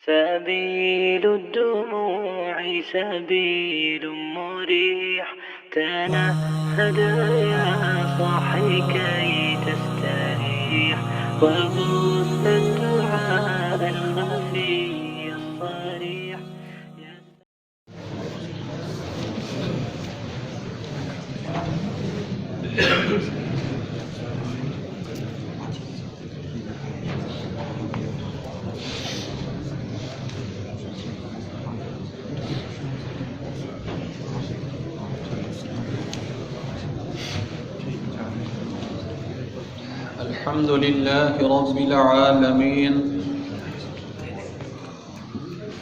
سبيل الدموع سبيل مريح، تنهد يا صاحي كي تستريح، وبث الدعاء الخفي الصريح. الحمد لله رب العالمين،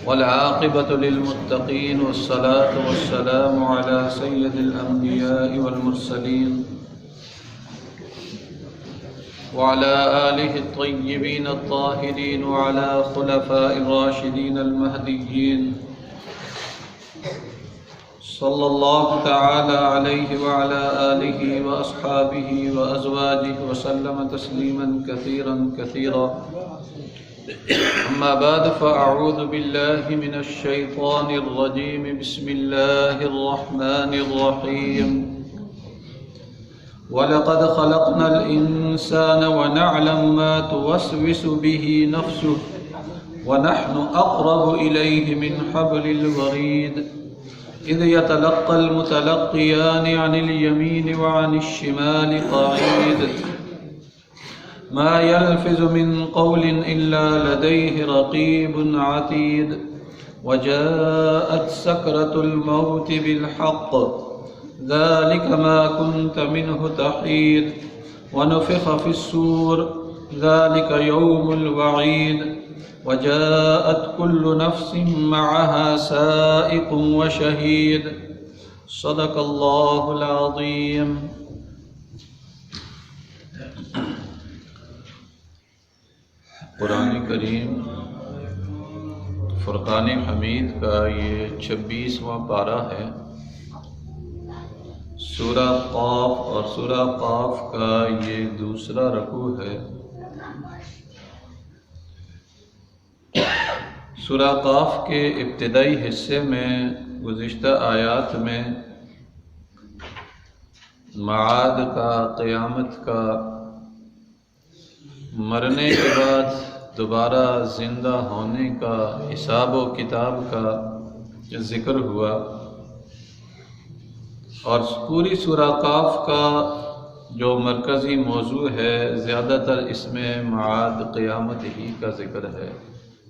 والعاقبة للمتقين، والصلاة والسلام على سيد الأنبياء والمرسلين وعلى آله الطيبين الطاهرين وعلى خلفاء الراشدين المهديين صلى الله تعالى عليه وعلى آله وأصحابه وأزواجه وسلم تسليما كثيرا كثيرا. أما بعد، فأعوذ بالله من الشيطان الرجيم. بسم الله الرحمن الرحيم. ولقد خلقنا الإنسان ونعلم ما توسوس به نفسه ونحن أقرب إليه من حبل الوريد إذ يتلقى المتلقيان عن اليمين وعن الشمال قعيد ما يلفظ من قول إلا لديه رقيب عتيد وجاءت سكرة الموت بالحق ذلك ما كنت منه تحيد ونفخ في الصور ذلك يوم الوعيد وجاءت كل نفس معها سائق وشهيد. صدق الله العظيم. قرآن کریم فرقان حمید کا یہ 26واں پارہ ہے. سورہ قاف اور سورہ قاف کا یہ دوسرا رکوع ہے. سورہ قاف کے ابتدائی حصے میں گزشتہ آیات میں معاد کا، قیامت کا، مرنے کے بعد دوبارہ زندہ ہونے کا، حساب و کتاب کا ذکر ہوا، اور پوری سورہ قاف کا جو مرکزی موضوع ہے زیادہ تر اس میں معاد، قیامت ہی کا ذکر ہے.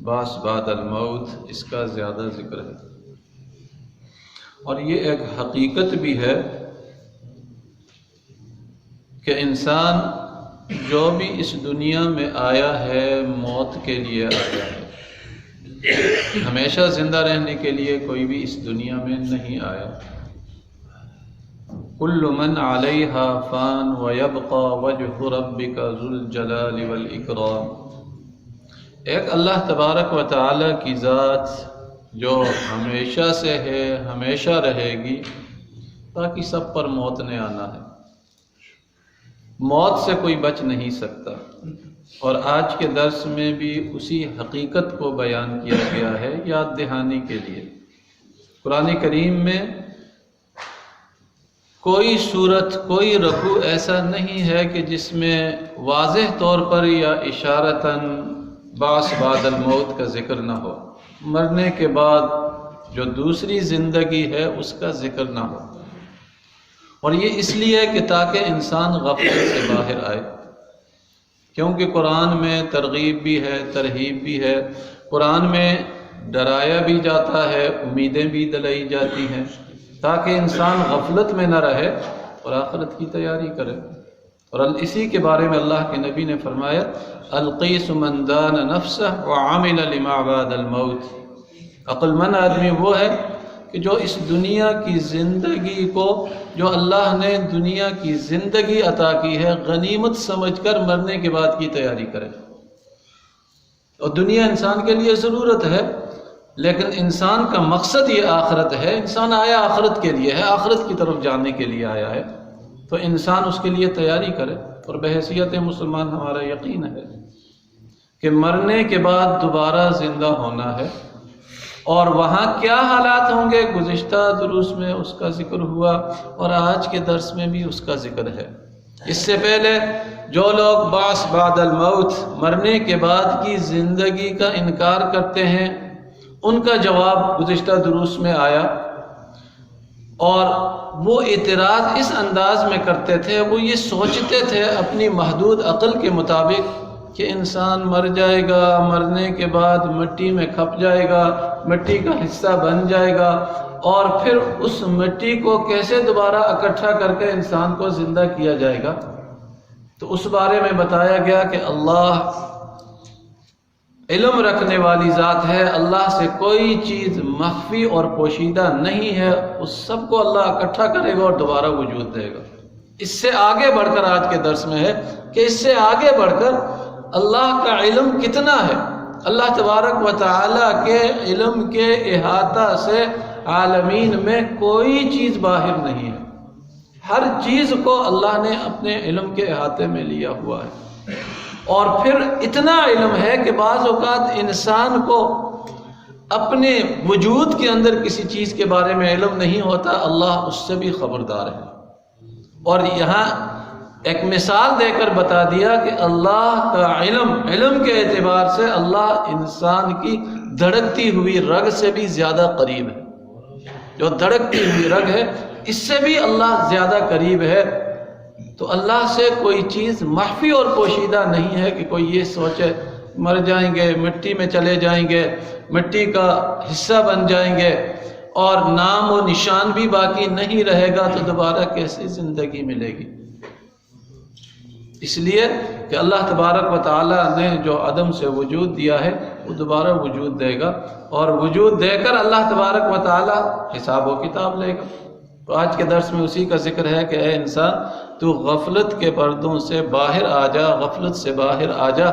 بعث بعد الموت اس کا زیادہ ذکر ہے. اور یہ ایک حقیقت بھی ہے کہ انسان جو بھی اس دنیا میں آیا ہے موت کے لیے آیا ہے. ہمیشہ زندہ رہنے کے لیے کوئی بھی اس دنیا میں نہیں آیا. کل من علیہا فان ویبقى وجہ ربک ذو الجلال والاکرام. ایک اللہ تبارک و تعالی کی ذات جو ہمیشہ سے ہے، ہمیشہ رہے گی، تاکہ سب پر موت نے آنا ہے. موت سے کوئی بچ نہیں سکتا. اور آج کے درس میں بھی اسی حقیقت کو بیان کیا گیا ہے یاد دہانی کے لیے. قرآن کریم میں کوئی صورت، کوئی رکوع ایسا نہیں ہے کہ جس میں واضح طور پر یا اشارتاً بعث بعد الموت کا ذکر نہ ہو، مرنے کے بعد جو دوسری زندگی ہے اس کا ذکر نہ ہو. اور یہ اس لیے کہ تاکہ انسان غفلت سے باہر آئے، کیونکہ قرآن میں ترغیب بھی ہے، ترہیب بھی ہے. قرآن میں ڈرایا بھی جاتا ہے، امیدیں بھی دلائی جاتی ہیں، تاکہ انسان غفلت میں نہ رہے اور آخرت کی تیاری کرے. اور اسی کے بارے میں اللہ کے نبی نے فرمایا القیس من دان نفسہ وعمل لما بعد الموت. عقل مند آدمی وہ ہے کہ جو اس دنیا کی زندگی کو، جو اللہ نے دنیا کی زندگی عطا کی ہے، غنیمت سمجھ کر مرنے کے بعد کی تیاری کرے. اور دنیا انسان کے لیے ضرورت ہے، لیکن انسان کا مقصد یہ آخرت ہے. انسان آیا آخرت کے لیے ہے، آخرت کی طرف جانے کے لیے آیا ہے، تو انسان اس کے لیے تیاری کرے. اور بحیثیت مسلمان ہمارا یقین ہے کہ مرنے کے بعد دوبارہ زندہ ہونا ہے، اور وہاں کیا حالات ہوں گے گزشتہ دروس میں اس کا ذکر ہوا، اور آج کے درس میں بھی اس کا ذکر ہے۔ اس سے پہلے جو لوگ بعث بعد الموت، مرنے کے بعد کی زندگی کا انکار کرتے ہیں، ان کا جواب گزشتہ دروس میں آیا، اور وہ اعتراض اس انداز میں کرتے تھے، وہ یہ سوچتے تھے اپنی محدود عقل کے مطابق کہ انسان مر جائے گا، مرنے کے بعد مٹی میں کھپ جائے گا، مٹی کا حصہ بن جائے گا، اور پھر اس مٹی کو کیسے دوبارہ اکٹھا کر کے انسان کو زندہ کیا جائے گا۔ تو اس بارے میں بتایا گیا کہ اللہ علم رکھنے والی ذات ہے، اللہ سے کوئی چیز مخفی اور پوشیدہ نہیں ہے، اس سب کو اللہ اکٹھا کرے گا اور دوبارہ وجود دے گا۔ اس سے آگے بڑھ کر آج کے درس میں ہے کہ اس سے آگے بڑھ کر اللہ کا علم کتنا ہے۔ اللہ تبارک و تعالی کے علم کے احاطہ سے عالمین میں کوئی چیز باہر نہیں ہے، ہر چیز کو اللہ نے اپنے علم کے احاطے میں لیا ہوا ہے، اور پھر اتنا علم ہے کہ بعض اوقات انسان کو اپنے وجود کے اندر کسی چیز کے بارے میں علم نہیں ہوتا، اللہ اس سے بھی خبردار ہے۔ اور یہاں ایک مثال دے کر بتا دیا کہ اللہ کا علم کے اعتبار سے اللہ انسان کی دھڑکتی ہوئی رگ سے بھی زیادہ قریب ہے۔ جو دھڑکتی ہوئی رگ ہے اس سے بھی اللہ زیادہ قریب ہے۔ تو اللہ سے کوئی چیز مخفی اور پوشیدہ نہیں ہے کہ کوئی یہ سوچے مر جائیں گے، مٹی میں چلے جائیں گے، مٹی کا حصہ بن جائیں گے، اور نام و نشان بھی باقی نہیں رہے گا، تو دوبارہ کیسے زندگی ملے گی؟ اس لیے کہ اللہ تبارک و تعالیٰ نے جو عدم سے وجود دیا ہے وہ دوبارہ وجود دے گا، اور وجود دے کر اللہ تبارک و تعالیٰ حساب و کتاب لے گا۔ تو آج کے درس میں اسی کا ذکر ہے کہ اے انسان، تو غفلت کے پردوں سے باہر آ جا، غفلت سے باہر آ جا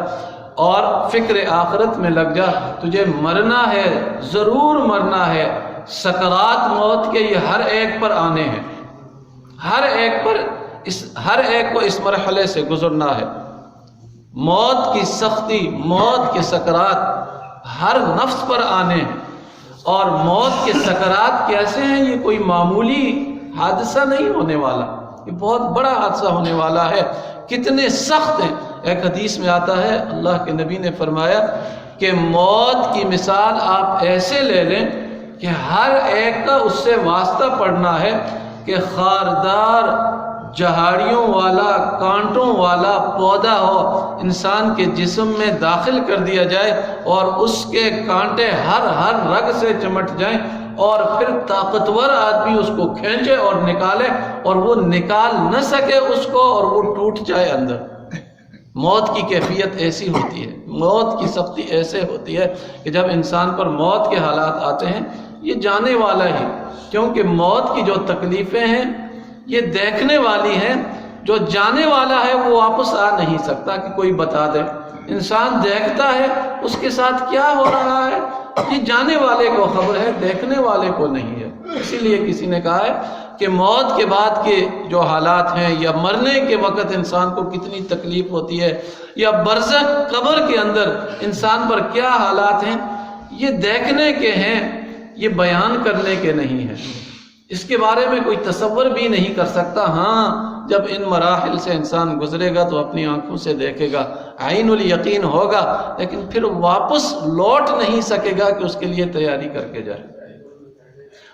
اور فکر آخرت میں لگ جا۔ تجھے مرنا ہے، ضرور مرنا ہے، سکرات موت کے یہ ہر ایک پر آنے ہیں، ہر ایک کو اس مرحلے سے گزرنا ہے۔ موت کی سختی، موت کے سکرات ہر نفس پر آنے ہیں، اور موت کے سکرات کیسے ہیں؟ یہ کوئی معمولی حادثہ نہیں ہونے والا، یہ بہت بڑا حادثہ ہونے والا ہے۔ کتنے سخت ہیں۔ ایک حدیث میں آتا ہے، اللہ کے نبی نے فرمایا کہ موت کی مثال آپ ایسے لے لیں کہ ہر ایک کا اس سے واسطہ پڑنا ہے کہ خاردار جہاڑیوں والا، کانٹوں والا پودا ہو، انسان کے جسم میں داخل کر دیا جائے، اور اس کے کانٹے ہر رگ سے چمٹ جائیں، اور پھر طاقتور آدمی اس کو کھینچے اور نکالے، اور وہ نکال نہ سکے اس کو، اور وہ ٹوٹ جائے اندر۔ موت کی کیفیت ایسی ہوتی ہے، موت کی سختی ایسے ہوتی ہے کہ جب انسان پر موت کے حالات آتے ہیں، یہ جانے والا ہی، کیونکہ موت کی جو تکلیفیں ہیں یہ دیکھنے والی ہیں، جو جانے والا ہے وہ واپس آ نہیں سکتا کہ کوئی بتا دے۔ انسان دیکھتا ہے اس کے ساتھ کیا ہو رہا ہے، یہ جانے والے کو خبر ہے، دیکھنے والے کو نہیں ہے۔ اسی لیے کسی نے کہا ہے کہ موت کے بعد کے جو حالات ہیں، یا مرنے کے وقت انسان کو کتنی تکلیف ہوتی ہے، یا برزخ قبر کے اندر انسان پر کیا حالات ہیں، یہ دیکھنے کے ہیں، یہ بیان کرنے کے نہیں ہیں۔ اس کے بارے میں کوئی تصور بھی نہیں کر سکتا۔ ہاں، جب ان مراحل سے انسان گزرے گا تو اپنی آنکھوں سے دیکھے گا، عین الیقین ہوگا، لیکن پھر واپس لوٹ نہیں سکے گا کہ اس کے لیے تیاری کر کے جائے۔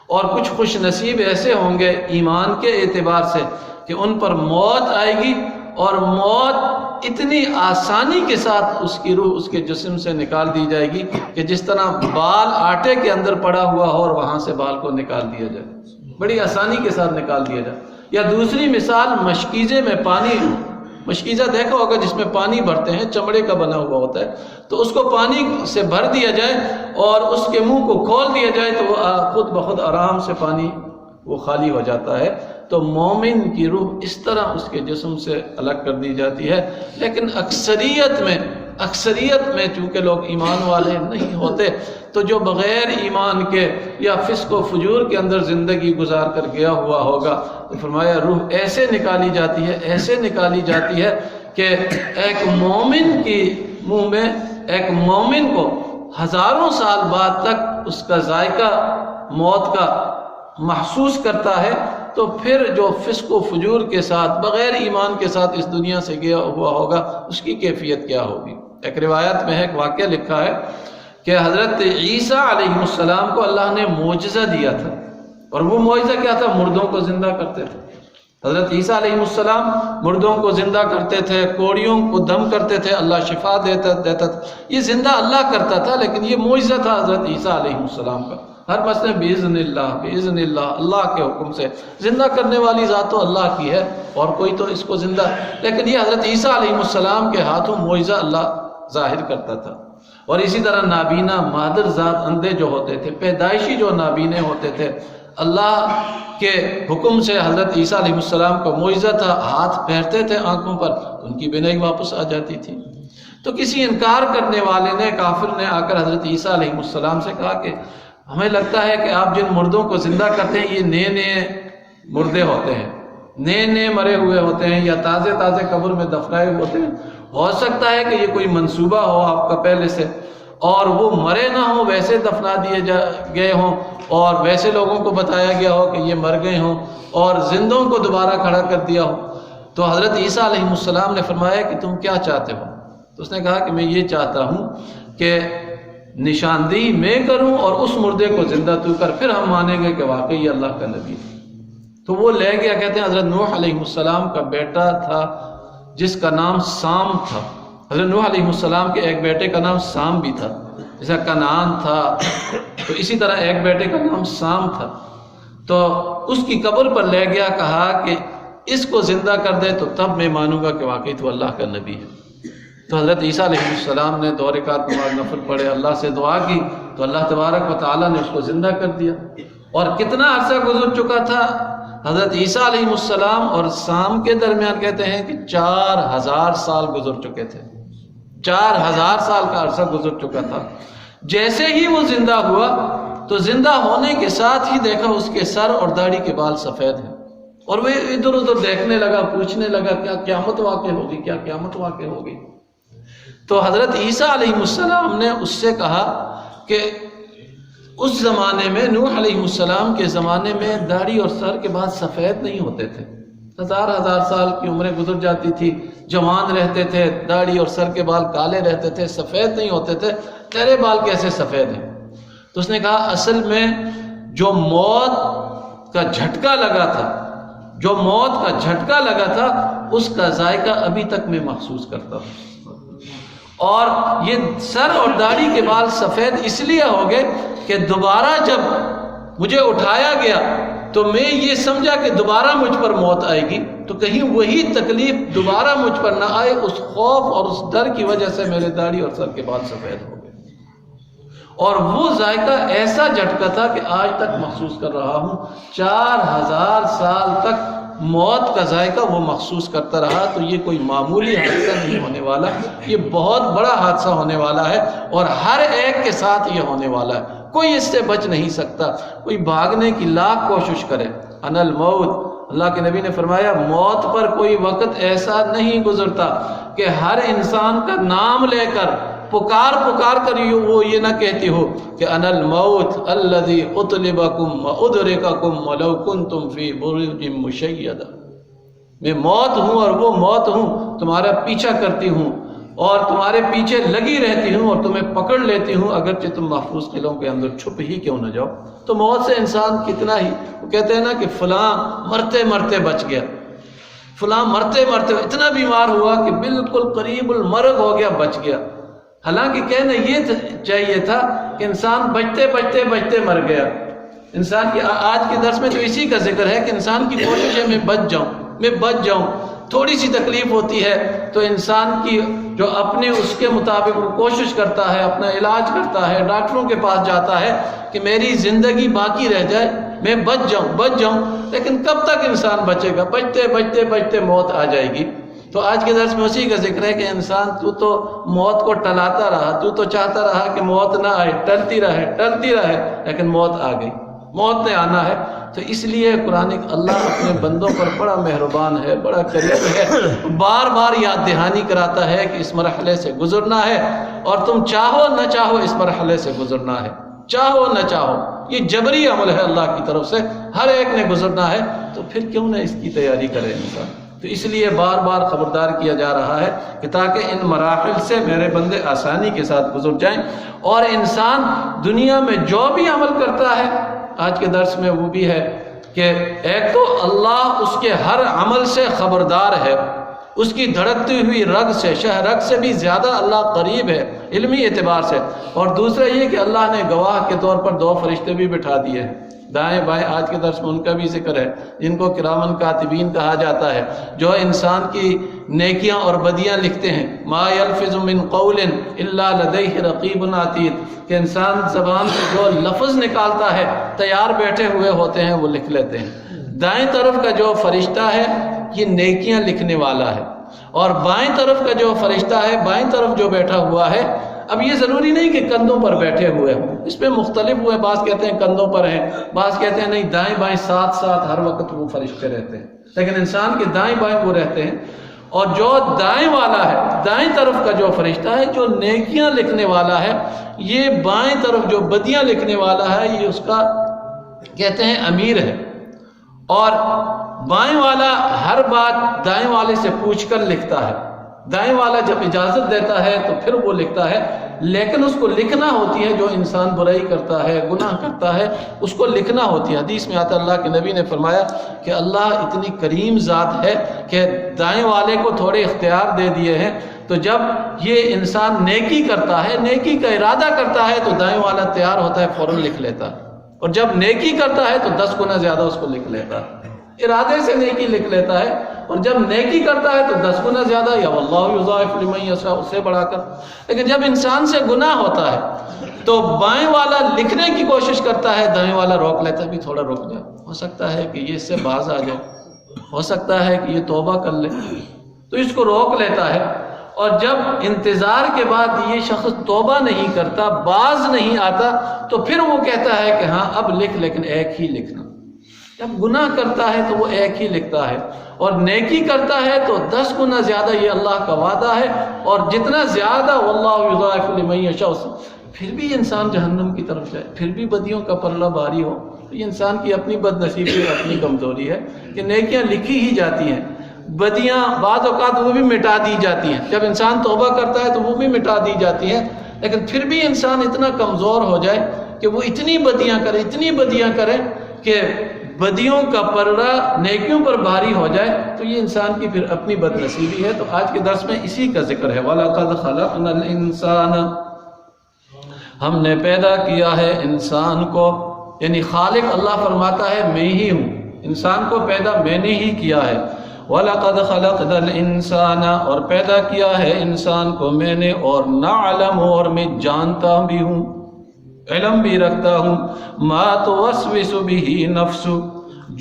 اور کچھ خوش نصیب ایسے ہوں گے ایمان کے اعتبار سے کہ ان پر موت آئے گی، اور موت اتنی آسانی کے ساتھ اس کی روح اس کے جسم سے نکال دی جائے گی کہ جس طرح بال آٹے کے اندر پڑا ہوا ہو اور وہاں سے بال کو نکال دیا جائے، بڑی آسانی کے ساتھ نکال دیا جائے۔ یا دوسری مثال، مشکیزے میں پانی، مشکیزہ دیکھا ہوگا جس میں پانی بھرتے ہیں، چمڑے کا بنا ہوا ہوتا ہے، تو اس کو پانی سے بھر دیا جائے اور اس کے منہ کو کھول دیا جائے تو وہ خود بخود آرام سے پانی وہ خالی ہو جاتا ہے۔ تو مومن کی روح اس طرح اس کے جسم سے الگ کر دی جاتی ہے، لیکن اکثریت میں چونکہ لوگ ایمان والے نہیں ہوتے، تو جو بغیر ایمان کے یا فسق و فجور کے اندر زندگی گزار کر گیا ہوا ہوگا، تو فرمایا روح ایسے نکالی جاتی ہے کہ ایک مومن کی منہ میں ایک مومن کو ہزاروں سال بعد تک اس کا ذائقہ موت کا محسوس کرتا ہے، تو پھر جو فسق و فجور کے ساتھ بغیر ایمان کے ساتھ اس دنیا سے گیا ہوا ہوگا، اس کی کیفیت کیا ہوگی۔ ایک روایت میں ہے، ایک واقعہ لکھا ہے کہ حضرت عیسیٰ علیہ السلام کو اللہ نے معجزہ دیا تھا، اور وہ معجزہ کیا تھا؟ مردوں کو زندہ کرتے تھے۔ حضرت عیسیٰ علیہ السلام مردوں کو زندہ کرتے تھے، کوڑیوں کو دم کرتے تھے، اللہ شفا دیتا تھا۔ یہ زندہ اللہ کرتا تھا، لیکن یہ معجزہ تھا حضرت عیسیٰ علیہ السلام کا۔ ہر مسئلہ بِإِذْنِ اللہ، بِإِذْنِ اللہ، اللہ کے حکم سے زندہ کرنے والی ذات تو اللہ کی ہے، اور کوئی تو اس کو زندہ، لیکن یہ حضرت عیسیٰ علیہ السلام کے ہاتھوں معجزہ اللہ ظاہر کرتا تھا۔ اور اسی طرح نابینا مادر ذات اندھے جو ہوتے تھے، پیدائشی جو نابینے ہوتے تھے، اللہ کے حکم سے حضرت عیسیٰ علیہ السلام کا معجزہ تھا، ہاتھ پھیرتے تھے آنکھوں پر، ان کی بینائی واپس آ جاتی تھی۔ تو کسی انکار کرنے والے نے، کافر نے آ کر حضرت عیسیٰ علیہ السلام سے کہا کہ ہمیں لگتا ہے کہ آپ جن مردوں کو زندہ کرتے ہیں یہ نئے نئے مردے ہوتے ہیں، نئے نئے مرے ہوئے ہوتے ہیں، یا تازے تازے قبر میں دفنائے ہوئے ہوتے ہیں۔ ہو سکتا ہے کہ یہ کوئی منصوبہ ہو آپ کا پہلے سے، اور وہ مرے نہ ہوں، ویسے دفنا دیے گئے ہوں، اور ویسے لوگوں کو بتایا گیا ہو کہ یہ مر گئے ہوں، اور زندوں کو دوبارہ کھڑا کر دیا ہو۔ تو حضرت عیسیٰ علیہ السلام نے فرمایا کہ تم کیا چاہتے ہو؟ تو اس نے کہا کہ میں یہ چاہتا ہوں کہ نشاندہی میں کروں اور اس مردے کو زندہ تو کر، پھر ہم مانیں گے کہ واقعی یہ اللہ کا نبی ہے۔ تو وہ لے گیا، کہتے ہیں حضرت نوح علیہ السلام کا بیٹا تھا جس کا نام سام تھا۔ حضرت نوح علیہ السلام کے ایک بیٹے کا نام سام بھی تھا، جیسا کنعان تھا، تو اسی طرح ایک بیٹے کا نام سام تھا۔ تو اس کی قبر پر لے گیا، کہا کہ اس کو زندہ کر دے تو تب میں مانوں گا کہ واقعی تو اللہ کا نبی ہے۔ تو حضرت عیسیٰ علیہ السلام نے 2 رکعت نماز نفل پڑھے، اللہ سے دعا کی، تو اللہ تبارک و تعالیٰ نے اس کو زندہ کر دیا۔ اور کتنا عرصہ گزر چکا تھا؟ حضرت عیسیٰ علیہ السلام اور سام کے درمیان کہتے ہیں کہ 4000 سال گزر چکے تھے، 4000 سال کا عرصہ گزر چکا تھا۔ جیسے ہی وہ زندہ ہوا تو زندہ ہونے کے ساتھ ہی دیکھا اس کے سر اور داڑھی کے بال سفید ہیں، اور وہ ادھر ادھر دیکھنے لگا، پوچھنے لگا کیا قیامت واقع ہوگی، کیا قیامت واقع ہوگی۔ تو حضرت عیسیٰ علیہ السلام نے اس سے کہا کہ اس زمانے میں، نوح علیہ السلام کے زمانے میں داڑھی اور سر کے بال سفید نہیں ہوتے تھے، 1000 سال کی عمریں گزر جاتی تھی، جوان رہتے تھے، داڑھی اور سر کے بال کالے رہتے تھے، سفید نہیں ہوتے تھے، تیرے بال کیسے سفید ہیں؟ تو اس نے کہا اصل میں جو موت کا جھٹکا لگا تھا، جو موت کا جھٹکا لگا تھا، اس کا ذائقہ ابھی تک میں محسوس کرتا ہوں، اور یہ سر اور داڑھی کے بال سفید اس لیے ہو گئے کہ دوبارہ جب مجھے اٹھایا گیا تو میں یہ سمجھا کہ دوبارہ مجھ پر موت آئے گی، تو کہیں وہی تکلیف دوبارہ مجھ پر نہ آئے، اس خوف اور اس ڈر کی وجہ سے میرے داڑھی اور سر کے بال سفید ہو گئے۔ اور وہ ذائقہ ایسا جھٹکا تھا کہ آج تک محسوس کر رہا ہوں، 4000 سال تک موت کا ذائقہ وہ محسوس کرتا رہا۔ تو یہ کوئی معمولی حادثہ نہیں ہونے والا، یہ بہت بڑا حادثہ ہونے والا ہے، اور ہر ایک کے ساتھ یہ ہونے والا ہے، کوئی اس سے بچ نہیں سکتا۔ کوئی بھاگنے کی لاکھ کوشش کرے، انا الموت، اللہ کے نبی نے فرمایا موت پر کوئی وقت ایسا نہیں گزرتا کہ ہر انسان کا نام لے کر پکار کر وہ یہ نہ کہتی ہو کہ انا الموت الذی اطلبکم وادرککم ولو کنتم فی بروج مشیدہ، میں موت ہوں اور وہ موت ہوں، تمہارا پیچھا کرتی ہوں اور تمہارے پیچھے لگی رہتی ہوں اور تمہیں پکڑ لیتی ہوں، اگرچہ تم محفوظ قلعوں کے اندر چھپ ہی کیوں نہ جاؤ۔ تو موت سے انسان کتنا ہی، وہ کہتے ہیں نا کہ فلاں مرتے مرتے بچ گیا، فلاں مرتے مرتے اتنا بیمار ہوا کہ بالکل قریب المرگ ہو گیا، بچ گیا۔ حالانکہ کہنا یہ چاہیے تھا کہ انسان بچتے مر گیا۔ انسان کی آج کے درس میں تو اسی کا ذکر ہے کہ انسان کی کوشش ہے میں بچ جاؤں، تھوڑی سی تکلیف ہوتی ہے تو انسان کی جو اپنے اس کے مطابق وہ کوشش کرتا ہے، اپنا علاج کرتا ہے، ڈاکٹروں کے پاس جاتا ہے کہ میری زندگی باقی رہ جائے، میں بچ جاؤں، لیکن کب تک انسان بچے گا؟ بچتے موت آ جائے گی۔ تو آج کے درس میں اسی کا ذکر ہے کہ انسان تو موت کو ٹلاتا رہا، تو چاہتا رہا کہ موت نہ آئے، ٹلتی رہے، لیکن موت آ گئی۔ موت نے آنا ہے۔ تو اس لیے قرآن اللہ اپنے بندوں پر بڑا مہربان ہے، بڑا کریم ہے، بار بار یاد دہانی کراتا ہے کہ اس مرحلے سے گزرنا ہے، اور تم چاہو نہ چاہو اس مرحلے سے گزرنا ہے، چاہو نہ چاہو، یہ جبری عمل ہے اللہ کی طرف سے، ہر ایک نے گزرنا ہے، تو پھر کیوں نہ اس کی تیاری کرے انسان۔ تو اس لیے بار بار خبردار کیا جا رہا ہے کہ تاکہ ان مراحل سے میرے بندے آسانی کے ساتھ گزر جائیں، اور انسان دنیا میں جو بھی عمل کرتا ہے، آج کے درس میں وہ بھی ہے کہ ایک تو اللہ اس کے ہر عمل سے خبردار ہے، اس کی دھڑکتی ہوئی رگ سے، شہ رگ سے بھی زیادہ اللہ قریب ہے علمی اعتبار سے، اور دوسرا یہ کہ اللہ نے گواہ کے طور پر 2 فرشتے بھی بٹھا دیے ہیں دائیں بائیں، آج کے درس میں ان کا بھی ذکر ہے، جن کو کرامن کاتبین کہا جاتا ہے، جو انسان کی نیکیاں اور بدیاں لکھتے ہیں۔ ما یلفظ من قول الا لدیہ رقیب عتید، کہ انسان زبان سے جو لفظ نکالتا ہے تیار بیٹھے ہوئے ہوتے ہیں، وہ لکھ لیتے ہیں۔ دائیں طرف کا جو فرشتہ ہے یہ نیکیاں لکھنے والا ہے، اور بائیں طرف کا جو فرشتہ ہے، بائیں طرف جو بیٹھا ہوا ہے، اب یہ ضروری نہیں کہ کندھوں پر بیٹھے ہوئے ہوں، اس میں مختلف ہوئے، بعض کہتے ہیں کندھوں پر ہیں، بعض کہتے ہیں نہیں دائیں بائیں ساتھ ساتھ ہر وقت وہ فرشتے رہتے ہیں، لیکن انسان کے دائیں بائیں وہ رہتے ہیں۔ اور جو دائیں والا ہے، دائیں طرف کا جو فرشتہ ہے جو نیکیاں لکھنے والا ہے، یہ بائیں طرف جو بدیاں لکھنے والا ہے یہ اس کا کہتے ہیں امیر ہے، اور بائیں والا ہر بات دائیں والے سے پوچھ کر لکھتا ہے۔ دائیں والا جب اجازت دیتا ہے تو پھر وہ لکھتا ہے، لیکن اس کو لکھنا ہوتی ہے، جو انسان برائی کرتا ہے، گناہ کرتا ہے، اس کو لکھنا ہوتی ہے۔ حدیث میں آتا اللہ کے نبی نے فرمایا کہ اللہ اتنی کریم ذات ہے کہ دائیں والے کو تھوڑے اختیار دے دیے ہیں، تو جب یہ انسان نیکی کرتا ہے، نیکی کا ارادہ کرتا ہے، تو دائیں والا تیار ہوتا ہے، فوراً لکھ لیتا ہے، اور جب نیکی کرتا ہے تو 10 گنا زیادہ اس کو لکھ لیتا ہے، ارادے سے نیکی لکھ لیتا ہے، اور جب نیکی کرتا ہے تو 10 گنا زیادہ، یا واللہ یضاعف لمن یشاء، اس سے بڑھا کر۔ لیکن جب انسان سے گناہ ہوتا ہے تو بائیں والا لکھنے کی کوشش کرتا ہے، دائیں والا روک لیتا ہے، بھی تھوڑا رک جائے، ہو سکتا ہے کہ یہ اس سے باز آ جائے، ہو سکتا ہے کہ یہ توبہ کر لے، تو اس کو روک لیتا ہے۔ اور جب انتظار کے بعد یہ شخص توبہ نہیں کرتا، باز نہیں آتا، تو پھر وہ کہتا ہے کہ ہاں اب لکھ، لیکن ایک ہی لکھنا۔ جب گناہ کرتا ہے تو وہ ایک ہی لکھتا ہے، اور نیکی کرتا ہے تو 10 گنا زیادہ، یہ اللہ کا وعدہ ہے، اور جتنا زیادہ واللہ یضاعف لمن یشاء، پھر بھی انسان جہنم کی طرف جائے، پھر بھی بدیوں کا پلہ بھاری ہو، تو یہ انسان کی اپنی بد نصیبی، اپنی کمزوری ہے کہ نیکیاں لکھی ہی جاتی ہیں، بدیاں بعض اوقات وہ بھی مٹا دی جاتی ہیں، جب انسان توبہ کرتا ہے تو وہ بھی مٹا دی جاتی ہیں، لیکن پھر بھی انسان اتنا کمزور ہو جائے کہ وہ اتنی بدیاں کرے، اتنی بدیاں کرے کہ بدیوں کا پردہ نیکیوں پر بھاری ہو جائے، تو یہ انسان کی پھر اپنی بد نصیبی ہے۔ تو آج کے درس میں اسی کا ذکر ہے، وَلَقَدْ خَلَقْنَا الْإِنسَانَ، ہم نے پیدا کیا ہے انسان کو، یعنی خالق اللہ فرماتا ہے میں ہی ہوں، انسان کو پیدا میں نے ہی کیا ہے۔ وَلَقَدْ خَلَقْنَا الْإِنسَانَ، اور پیدا کیا ہے انسان کو میں نے، اور نَعْلَمُ، اور میں جانتا بھی ہوں، علم بھی رکھتا ہوں، ما توسوس بہ نفس،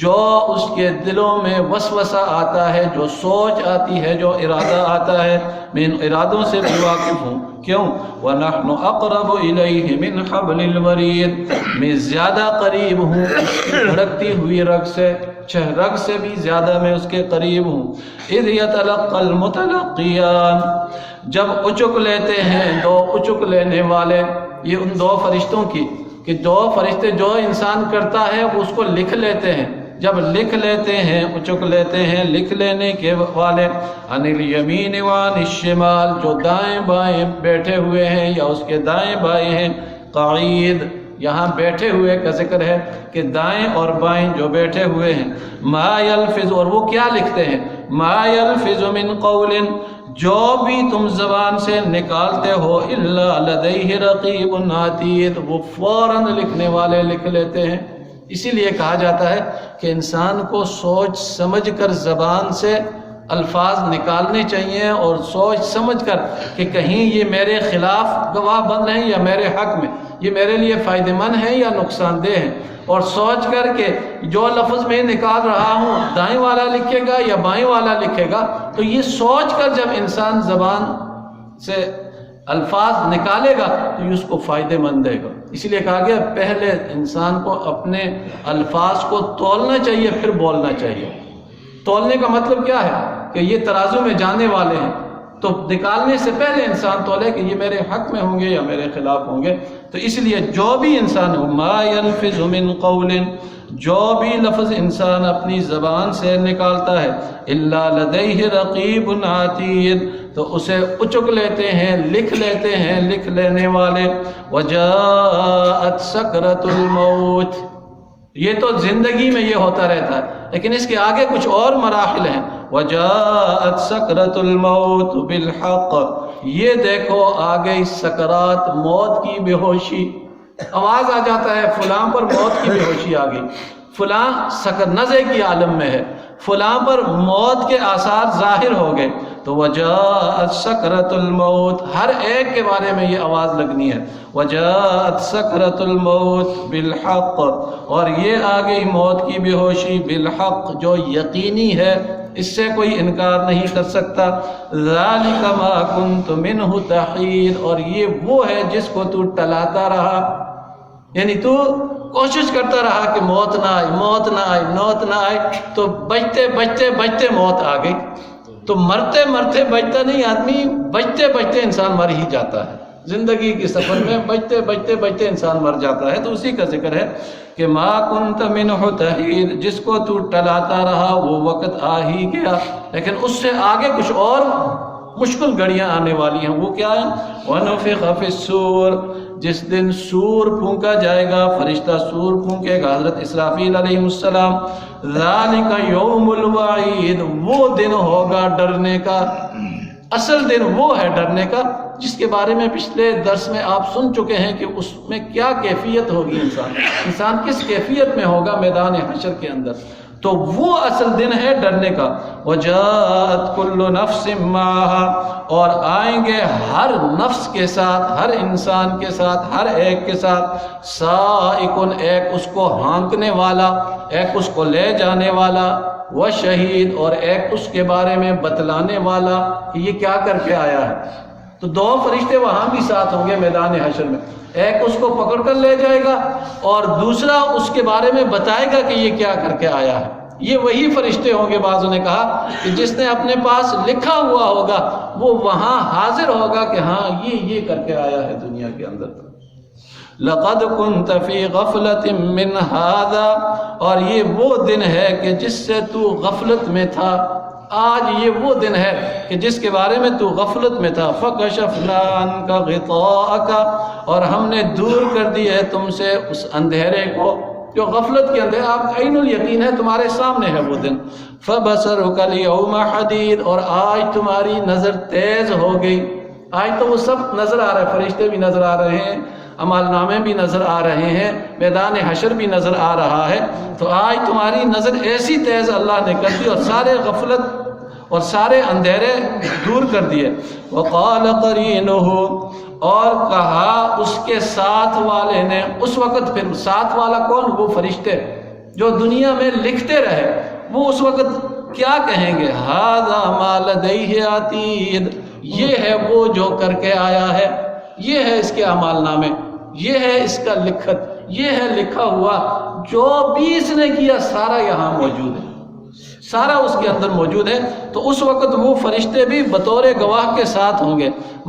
جو اس کے دلوں میں وسوسہ آتا ہے، جو سوچ آتی ہے، جو ارادہ آتا ہے، میں ان ارادوں سے بھی واقف ہوں۔ کیوں؟ وَنَحْنُ أَقْرَبُ إِلَيْهِ مِنْ حَبْلِ الْوَرِيدِ، میں زیادہ قریب ہوں اس کی دھڑکتی ہوئی رگ سے، رگ سے بھی زیادہ میں اس کے قریب ہوں۔ اِذْ يَتَلَقَّى الْمُتَلَقِّيَانِ، جب اچک لیتے ہیں دو اچک لینے والے، یہ ان 2 فرشتوں کی، کہ 2 فرشتے جو انسان کرتا ہے وہ اس کو لکھ لیتے ہیں، جب لکھ لیتے ہیں، اچک لیتے ہیں، لکھ لینے کے والے، عن الیمین وعن الشمال، جو دائیں بائیں بیٹھے ہوئے ہیں یا اس کے دائیں بائیں ہیں، قعید، یہاں بیٹھے ہوئے کا ذکر ہے کہ دائیں اور بائیں جو بیٹھے ہوئے ہیں، ما یلفظ، اور وہ کیا لکھتے ہیں، ما یلفظ من قول، جو بھی تم زبان سے نکالتے ہو، الا لدیہ رقیب عتید، وہ فوراً لکھنے والے لکھ لیتے ہیں۔ اسی لیے کہا جاتا ہے کہ انسان کو سوچ سمجھ کر زبان سے الفاظ نکالنے چاہیے، اور سوچ سمجھ کر کہ کہیں یہ میرے خلاف گواہ بن رہے ہیں یا میرے حق میں، یہ میرے لیے فائدہ مند ہے یا نقصان دہ ہے، اور سوچ کر کے جو لفظ میں نکال رہا ہوں دائیں والا لکھے گا یا بائیں والا لکھے گا، تو یہ سوچ کر جب انسان زبان سے الفاظ نکالے گا تو یہ اس کو فائدے مند دے گا. اسی لیے کہا گیا پہلے انسان کو اپنے الفاظ کو تولنا چاہیے پھر بولنا چاہیے. تولنے کا مطلب کیا ہے کہ یہ ترازو میں جانے والے ہیں تو نکالنے سے پہلے انسان تولے کہ یہ میرے حق میں ہوں گے یا میرے خلاف ہوں گے. تو اس لیے جو بھی انسان ہو ما يلفظ من قول، جو بھی لفظ انسان اپنی زبان سے نکالتا ہے الا لدیہ رقیب عتید، تو اسے اچک لیتے ہیں، لکھ لیتے ہیں لکھ لینے والے. وجاءت سکرۃ الموت، یہ تو زندگی میں یہ ہوتا رہتا ہے، لیکن اس کے آگے کچھ اور مراحل ہیں. وجاءت سکرۃ الموت بالحق، یہ دیکھو آگے سکرات موت کی بے ہوشی. آواز آ جاتا ہے فلاں پر موت کی بے ہوشی آ گئی، فلاں نزع کی عالم میں ہے، فلاں پر موت کے آثار ظاہر ہو گئے. تو وجاءت سکرۃ الموت، ہر ایک کے بارے میں یہ آواز لگنی ہے. وجاءت سکرۃ الموت بالحق، اور یہ آ گئی موت کی بے ہوشی بالحق، جو یقینی ہے، اس سے کوئی انکار نہیں کر سکتا. ذالک ما کنت منہ تحید، اور یہ وہ ہے جس کو تو ٹلاتا رہا، یعنی تو کوشش کرتا رہا کہ موت نہ آئے موت نہ آئے موت نہ آئے، تو بچتے بچتے بچتے موت آ گئی. تو مرتے مرتے بچتا نہیں آدمی، بچتے بچتے انسان مر ہی جاتا ہے. زندگی کے سفر میں بچتے بچتے بچتے انسان مر جاتا ہے. تو اسی کا ذکر ہے کہ ما کنت منہ تحید، جس کو تو ٹلاتا رہا وہ وقت آ ہی گیا. لیکن اس سے آگے کچھ اور مشکل گھڑیاں آنے والی ہیں. وہ کیا ہے؟ وَنُفِخَ فِي الصُّورِ، جس دن سور پھونکا جائے گا، فرشتہ سور پھونکے گا، حضرت اسرافیل علیہ السلام. ذَلِكَ يَوْمُ الْوَعِيدِ، وہ دن ہوگا ڈرنے کا. اصل دن وہ ہے ڈرنے کا جس کے بارے میں پچھلے درس میں آپ سن چکے ہیں کہ اس میں کیا کیفیت ہوگی، انسان کس کیفیت میں ہوگا میدان حشر کے اندر. تو وہ اصل دن ہے ڈرنے کا. وَجَاءَتْ كُلُّ نَفْسٍ مَّعَهَا، اور آئیں گے ہر نفس کے ساتھ، ہر انسان کے ساتھ، ہر ایک کے ساتھ. سائقٌ، ایک اس کو ہانکنے والا، ایک اس کو لے جانے والا. وشہید، اور ایک اس کے بارے میں بتلانے والا کہ یہ کیا کر کے آیا ہے. تو دو فرشتے وہاں بھی ساتھ ہوں گے میدان حشر میں. ایک اس کو پکڑ کر لے جائے گا اور دوسرا اس کے بارے میں بتائے گا کہ یہ کیا کر کے آیا ہے. یہ وہی فرشتے ہوں گے، بعضوں نے کہا کہ جس نے اپنے پاس لکھا ہوا ہوگا وہ وہاں حاضر ہوگا کہ ہاں یہ کر کے آیا ہے دنیا کے اندر. لقد كنت في غفلة من هذا، اور یہ وہ دن ہے کہ جس سے تو غفلت میں تھا. آج یہ وہ دن ہے کہ جس کے بارے میں تو غفلت میں تھا. فَكَشَفْنَا عَنْكَ غِطَاءَكَ، اور ہم نے دور کر دی ہے تم سے اس اندھیرے کو جو غفلت کے اندر آپ عین الیقین ہے تمہارے سامنے ہے وہ دن. فَبَصَرُكَ الْيَوْمَ حَدِيدٌ، اور آج تمہاری نظر تیز ہو گئی. آج تو وہ سب نظر آ رہا ہے، فرشتے بھی نظر آ رہے ہیں، عمل نامے بھی نظر آ رہے ہیں، میدان حشر بھی نظر آ رہا ہے. تو آج تمہاری نظر ایسی تیز اللہ نے کر دی اور سارے غفلت اور سارے اندھیرے دور کر دیے. وقال قرینہ، اور کہا اس کے ساتھ والے نے. اس وقت پھر ساتھ والا کون؟ وہ فرشتے جو دنیا میں لکھتے رہے. وہ اس وقت کیا کہیں گے؟ ھذا ما لدیہ عتید، یہ ہے وہ جو کر کے آیا ہے، یہ ہے اس کے اعمال نامے، یہ ہے اس کا لکھت، یہ ہے لکھا ہوا. جو بھی اس نے کیا سارا یہاں موجود ہے، سارا اس کے اندر موجود ہے. تو اس وقت وہ فرشتے بھی بطور گواہ کے ساتھ ہوں گے.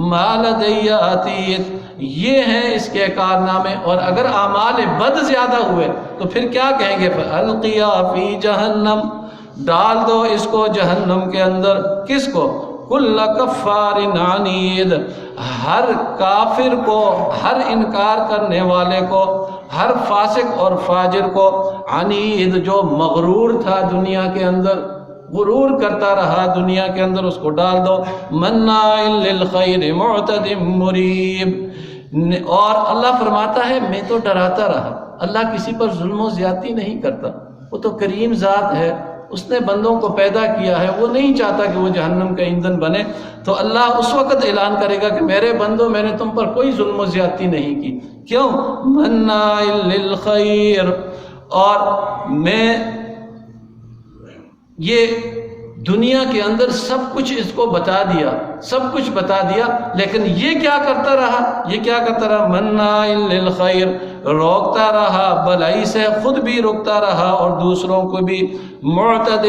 ما لدیہ عتید، یہ ہیں اس کے کارنامے. اور اگر اعمال بد زیادہ ہوئے تو پھر کیا کہیں گے؟ فَأَلْقِيَا فِي جَهَنَّمَ، ڈال دو اس کو جہنم کے اندر. کس کو؟ کل کفار عنید، ہر کافر کو، ہر انکار کرنے والے کو، ہر فاسق اور فاجر کو. عنید، جو مغرور تھا دنیا کے اندر، غرور کرتا رہا دنیا کے اندر، اس کو ڈال دو. مناع للخیر معتد مریب، اور اللہ فرماتا ہے میں تو ڈراتا رہا. اللہ کسی پر ظلم و زیادتی نہیں کرتا، وہ تو کریم ذات ہے، اس نے بندوں کو پیدا کیا ہے، وہ نہیں چاہتا کہ وہ جہنم کا ایندھن بنے. تو اللہ اس وقت اعلان کرے گا کہ میرے بندوں میں نے تم پر کوئی ظلم و زیادتی نہیں کی. کیوں؟ مناع للخیر، اور میں یہ دنیا کے اندر سب کچھ اس کو بتا دیا، سب کچھ بتا دیا، لیکن یہ کیا کرتا رہا، مناع للخیر، روکتا رہا بھلائی سے، خود بھی روکتا رہا اور دوسروں کو بھی، معتد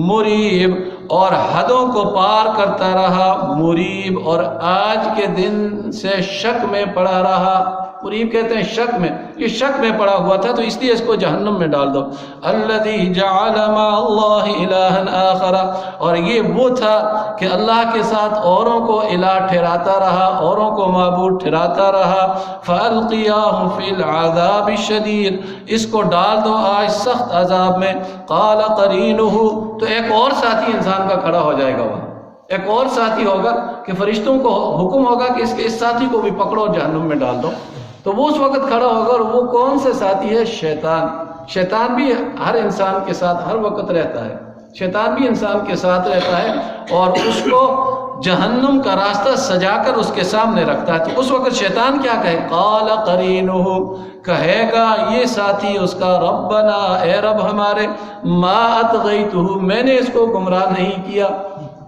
مریب، اور حدوں کو پار کرتا رہا، مریب، اور آج کے دن سے شک میں پڑا رہا۔ مریب کہتے ہیں شک میں، یہ شک میں پڑا ہوا تھا تو اس لیے اس کو جہنم میں ڈال دو۔ الذی جعل مع اللہ الہا آخر، اور یہ وہ تھا کہ اللہ کے ساتھ اوروں کو الہ ٹھہراتا رہا، اوروں کو معبود ٹھہراتا رہا۔ فالقیاہ فی العذاب الشدید، اس کو ڈال دو آج سخت عذاب میں۔ قال قرینہ، تو ایک اور ساتھی انسان کا کھڑا ہو جائے گا، وہاں ایک اور ساتھی ہوگا کہ فرشتوں کو حکم ہوگا کہ اس ساتھی کو بھی پکڑو جہنم میں ڈال دو، تو وہ اس وقت کھڑا ہوگا، اور وہ کون سے ساتھی ہے؟ شیطان۔ شیطان بھی ہر انسان کے ساتھ ہر وقت رہتا ہے، شیطان بھی انسان کے ساتھ رہتا ہے اور اس کو جہنم کا راستہ سجا کر اس کے سامنے رکھتا ہے۔ تو اس وقت شیطان کیا کہے؟ قال قرینہ، کہے گا یہ ساتھی اس کا، ربنا، اے رب ہمارے، ما اطغیتہ، میں نے اس کو گمراہ نہیں کیا۔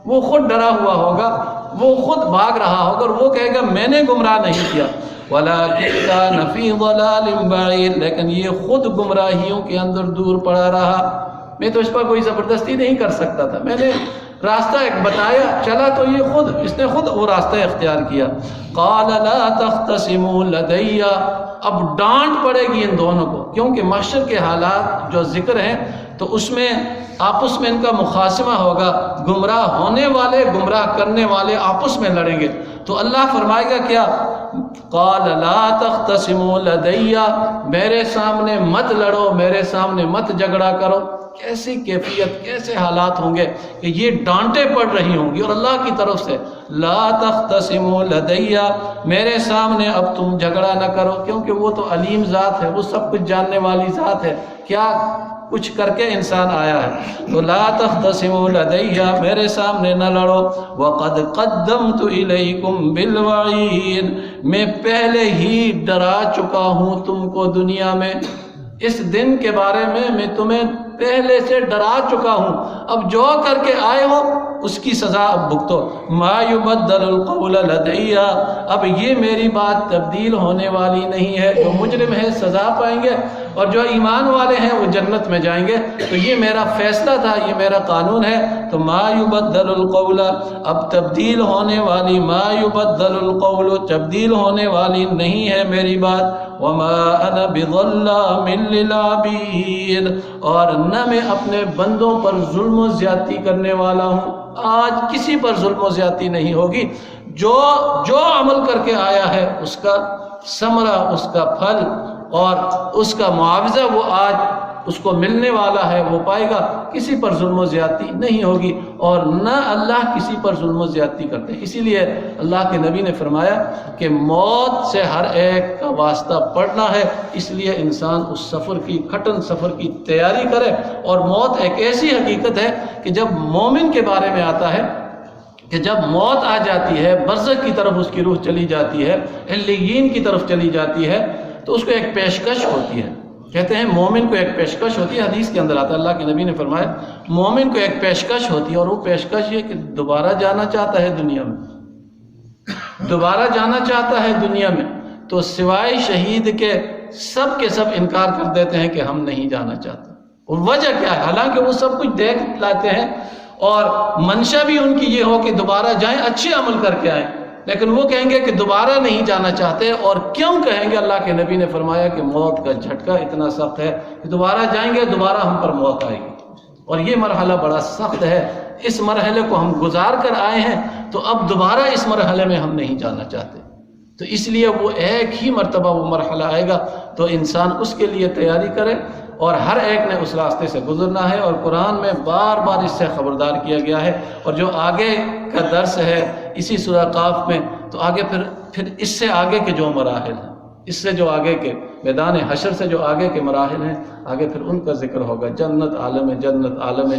وہ خود ڈرا ہوا ہوگا، وہ خود بھاگ رہا ہوگا اور وہ کہے گا میں نے گمراہ نہیں کیا، وَلَٰكِن كَانَ فِي ضَلَالٍ بَعِيدٍ، لیکن یہ خود گمراہیوں کے اندر دور پڑا رہا، میں تو اس پر کوئی زبردستی نہیں کر سکتا تھا، میں نے راستہ ایک بتایا چلا تو یہ خود اس نے خود وہ راستہ اختیار کیا۔ قَالَ لَا تَخْتَصِمُوا لَدَيَّ، اب ڈانٹ پڑے گی ان دونوں کو، کیونکہ محشر کے حالات جو ذکر ہیں تو اس میں آپس میں ان کا مخاصمہ ہوگا، گمراہ ہونے والے گمراہ کرنے والے آپس میں لڑیں گے، تو اللہ فرمائے گا کیا؟ قال لا تختصموا لدی، میرے سامنے مت لڑو، میرے سامنے مت جھگڑا کرو۔ کیسی کیفیت، کیسے حالات ہوں گے کہ یہ ڈانٹیں پڑ رہی ہوں گی اور اللہ کی طرف سے، لا تختصموا لدی، میرے سامنے اب تم جھگڑا نہ کرو، کیونکہ وہ تو علیم ذات ہے، وہ سب کچھ جاننے والی ذات ہے، کیا کچھ کر کے انسان آیا ہے۔ تو لا تختصموا لدی، میرے سامنے نہ لڑو، وقد قدمت الیکم بالوعید، میں پہلے ہی ڈرا چکا ہوں تم کو دنیا میں، اس دن کے بارے میں تمہیں پہلے سے ڈرا چکا ہوں، اب جو کر کے آئے ہو اس کی سزا اب بھگتو۔ ما یبدل القول لدی، اب یہ میری بات تبدیل ہونے والی نہیں ہے، جو مجرم ہے سزا پائیں گے اور جو ایمان والے ہیں وہ جنت میں جائیں گے، تو یہ میرا فیصلہ تھا، یہ میرا قانون ہے۔ تو ما یبدل القول، اب تبدیل ہونے والی، ما یبدل القول، تبدیل ہونے والی نہیں ہے میری بات، وما انا بظلام للعبید، اور نہ میں اپنے بندوں پر ظلم و زیادتی کرنے والا ہوں، آج کسی پر ظلم و زیادتی نہیں ہوگی، جو عمل کر کے آیا ہے اس کا ثمرہ، اس کا پھل اور اس کا معاوضہ وہ آج اس کو ملنے والا ہے، وہ پائے گا، کسی پر ظلم و زیادتی نہیں ہوگی، اور نہ اللہ کسی پر ظلم و زیادتی کرتے ہیں۔ اسی لیے اللہ کے نبی نے فرمایا کہ موت سے ہر ایک کا واسطہ پڑنا ہے، اس لیے انسان اس سفر کی، کھٹن سفر کی تیاری کرے، اور موت ایک ایسی حقیقت ہے کہ جب مومن کے بارے میں آتا ہے کہ جب موت آ جاتی ہے، برزخ کی طرف اس کی روح چلی جاتی ہے، علیین کی طرف چلی جاتی ہے، تو اس کو ایک پیشکش ہوتی ہے، کہتے ہیں مومن کو ایک پیشکش ہوتی ہے، حدیث کے اندر آتا ہے، اللہ کے نبی نے فرمایا مومن کو ایک پیشکش ہوتی ہے، اور وہ پیشکش یہ کہ دوبارہ جانا چاہتا ہے دنیا میں، دوبارہ جانا چاہتا ہے دنیا میں، تو سوائے شہید کے سب انکار کر دیتے ہیں کہ ہم نہیں جانا چاہتے۔ اور وجہ کیا ہے؟ حالانکہ وہ سب کچھ دیکھ لاتے ہیں اور منشا بھی ان کی یہ ہو کہ دوبارہ جائیں، اچھے عمل کر کے آئیں، لیکن وہ کہیں گے کہ دوبارہ نہیں جانا چاہتے۔ اور کیوں کہیں گے؟ اللہ کے نبی نے فرمایا کہ موت کا جھٹکا اتنا سخت ہے کہ دوبارہ جائیں گے، دوبارہ ہم پر موت آئے گی، اور یہ مرحلہ بڑا سخت ہے، اس مرحلے کو ہم گزار کر آئے ہیں، تو اب دوبارہ اس مرحلے میں ہم نہیں جانا چاہتے، تو اس لیے وہ ایک ہی مرتبہ وہ مرحلہ آئے گا، تو انسان اس کے لیے تیاری کرے، اور ہر ایک نے اس راستے سے گزرنا ہے، اور قرآن میں بار بار اس سے خبردار کیا گیا ہے، اور جو آگے کا درس ہے اسی سورہ قاف میں، تو آگے پھر اس سے آگے کے جو مراحل ہیں، اس سے جو آگے کے میدان حشر سے جو آگے کے مراحل ہیں، آگے پھر ان کا ذکر ہوگا، جنت، عالم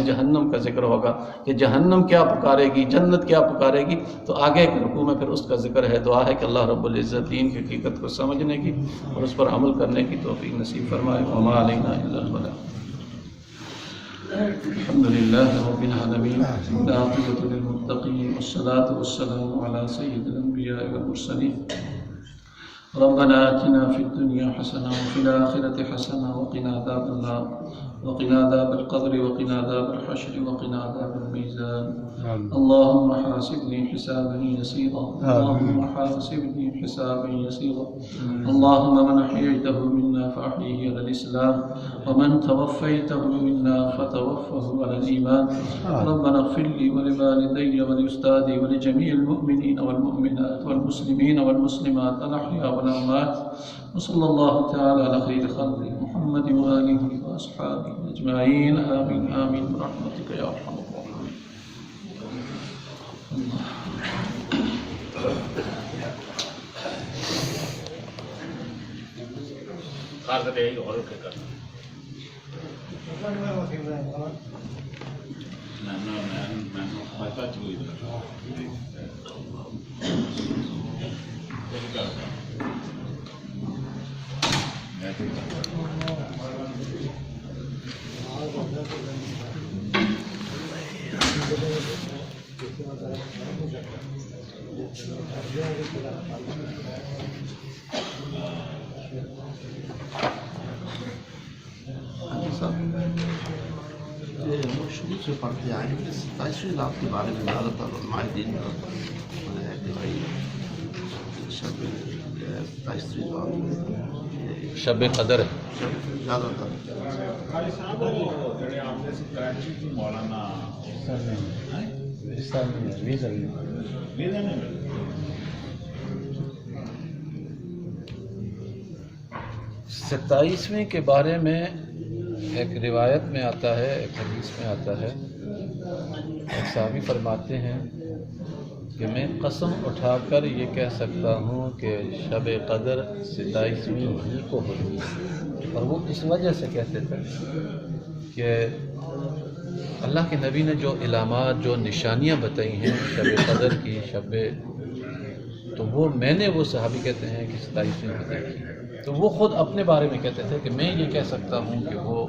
جہنم کا ذکر ہوگا کہ جہنم کیا پکارے گی، جنت کیا پکارے گی، تو آگے کے رکوع میں پھر اس کا ذکر ہے۔ دعا ہے کہ اللہ رب العزت دین کی حقیقت کو سمجھنے کی اور اس پر عمل کرنے کی توفیق نصیب فرمائے۔ وما علینا الا البلاغ۔ الحمد لله رب العالمين والعاقبة للمتقين والصلاة والسلام على سيد الأنبياء والمرسلين ربنا آتنا في الدنيا حسنة وفي الآخرة حسنة وقنا عذاب النار وقنا عذاب القبر وقنا عذاب الحشر وقنا عذاب الميزان اللهم حاسبني حسابا يسيرا اللهم حاسبني حسابا يسيرا اللهم من أحييته منا فأحيه على الإسلام ومن توفيته منا فتوفه على الإيمان ربنا اغفر لي ولوالدي ولأستاذي ولجميع المؤمنين والمؤمنات والمسلمين والمسلمات الأحياء والأموات وصلى الله تعالى على خير خلقه محمد وآله وأصحابه أجمعين آمين آمين برحمتك يا أرحم الراحمين. شروع سے پڑھتے آئے ہیں کہ 27ویں رات کے بارے میں زیادہ تر علماء دین کا ہے کہ بھائی شب 27ویں رات شب قدر ہے زیادہ تر ستائیسویں کے بارے میں ایک روایت میں آتا ہے، ایک حدیث میں آتا ہے، ایک صحابی فرماتے ہیں کہ میں قسم اٹھا کر یہ کہہ سکتا ہوں کہ شب قدر 27ویں ہی کو ہوگی، اور وہ اس وجہ سے کہتے تھے کہ اللہ کے نبی نے جو علامات، جو نشانیاں بتائی ہیں شب قدر کی، تو وہ میں نے، وہ صحابی کہتے ہیں کہ 27ویں کو دیکھی، تو وہ خود اپنے بارے میں کہتے تھے کہ میں یہ کہہ سکتا ہوں کہ وہ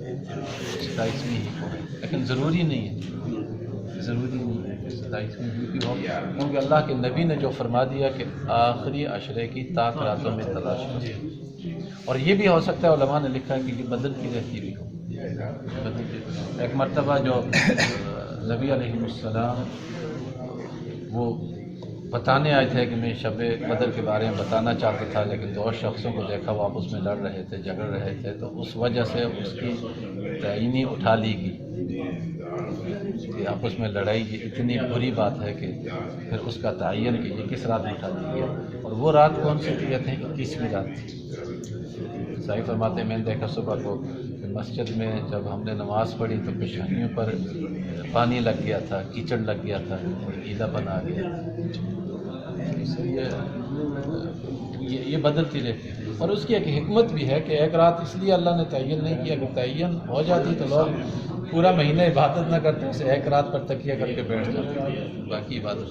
27ویں ہی کو ہے، لیکن ضروری نہیں ہے کہ 27ویں ہی کی ہو، کیونکہ اللہ کے نبی نے جو فرما دیا کہ آخری عشرے کی تاک راتوں میں تلاش کریں، اور یہ بھی ہو سکتا ہے علماء نے لکھا ہے کہ یہ بدلتی رہتی بھی ہو۔ ایک مرتبہ جو نبی علیہ السلام وہ بتانے آئے تھے کہ میں شب قدر کے بارے میں بتانا چاہتا تھا، لیکن دو شخصوں کو دیکھا وہ آپس میں لڑ رہے تھے، جھگڑ رہے تھے، تو اس وجہ سے اس کی تعینی اٹھا لی گئی کہ آپس میں لڑائی یہ اتنی بری بات ہے کہ پھر اس کا تعین کہ یہ کس رات میں اٹھا دی گیا، اور وہ رات کون سی تھی؟ 21ویں رات تھی۔ صحیح فرماتے ہیں میں نے دیکھا صبح کو کہ مسجد میں جب ہم نے نماز پڑھی تو پیشانیوں پر پانی لگ گیا تھا، کیچڑ لگ گیا تھا، گیلا پن آ گیا، اس لیے یہ بدلتی رہتی ہے۔ اور اس کی ایک حکمت بھی ہے کہ ایک رات اس لیے اللہ نے تعین نہیں کیا، اگر تعین ہو جاتی تو لوگ پورا مہینہ عبادت نہ کرتے، اسے ایک رات پر تکیہ کر کے بیٹھ جاتے، باقی عبادت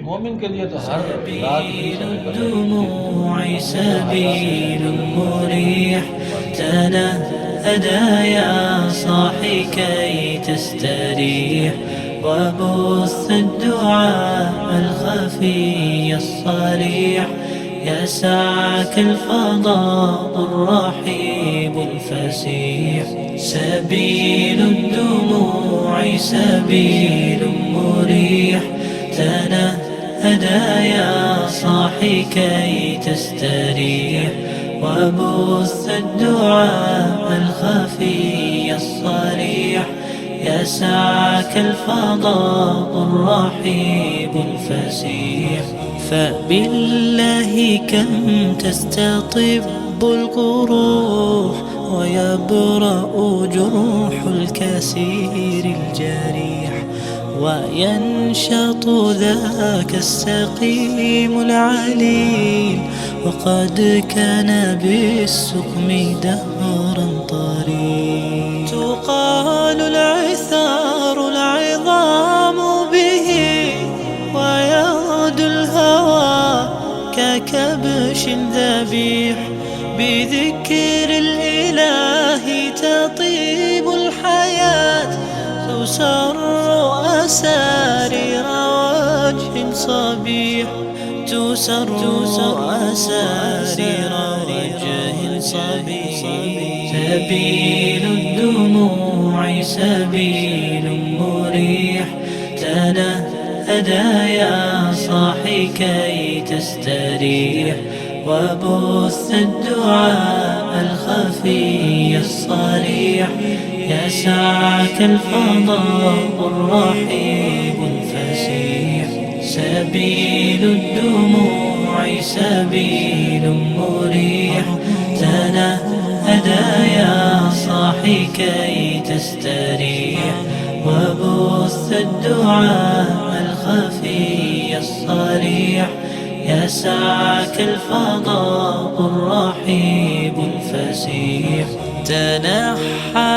مومن کے لیے تو ہر رات الدموع سبيل مريح تنهدى يا صاحي كي تستريح وبث الدعاء الخفي الصريح يسعك الفضاء الرحيب الفسيح سبيل الدموع سبيل مريح تنهدى يا صاحي كي تستريح وبث الدعاء الخفي الصريح يسعك الفضاء الرحيب الفسيح فبالله كم تستطب القروح ويبرأ جروح الكسير الجريح وينشط ذاك السقيم العليل وقد كان بالسقم دهرا طريق تقال العثار العظام به ويغدو الهوى بذكر الإله تطيب الحياة، تسر أسارير وجه صبيح، تسر أسارير وجه صبيح. سبيل الدموع سبيل مريح، تنهدى يا صاحي كي تستريح، وبث الدعاء الخفي الصريح، يسعك الفضاء الرحيب الفسيح. سبيل الدموع سبيل مريح، تنهدى يا صاحي كي تستريح، وبث الدعاء الخفي الصريح، يسعك الفضاء الرحيب الفسيح. تنحى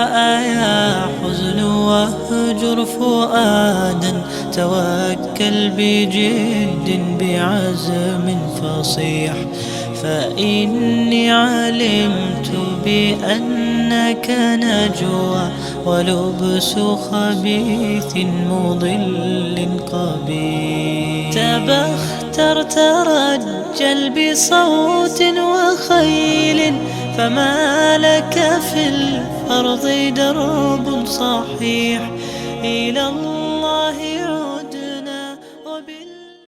يا حزن واهجر فؤادا، توكل بجد بعزم فصيح، فإني علمت بأنك نجوى، ولبس خبيث مضل قبيح. تبختر ترجل بصوت وخيل، فما لك في الأرض درب صحيح، إلى الله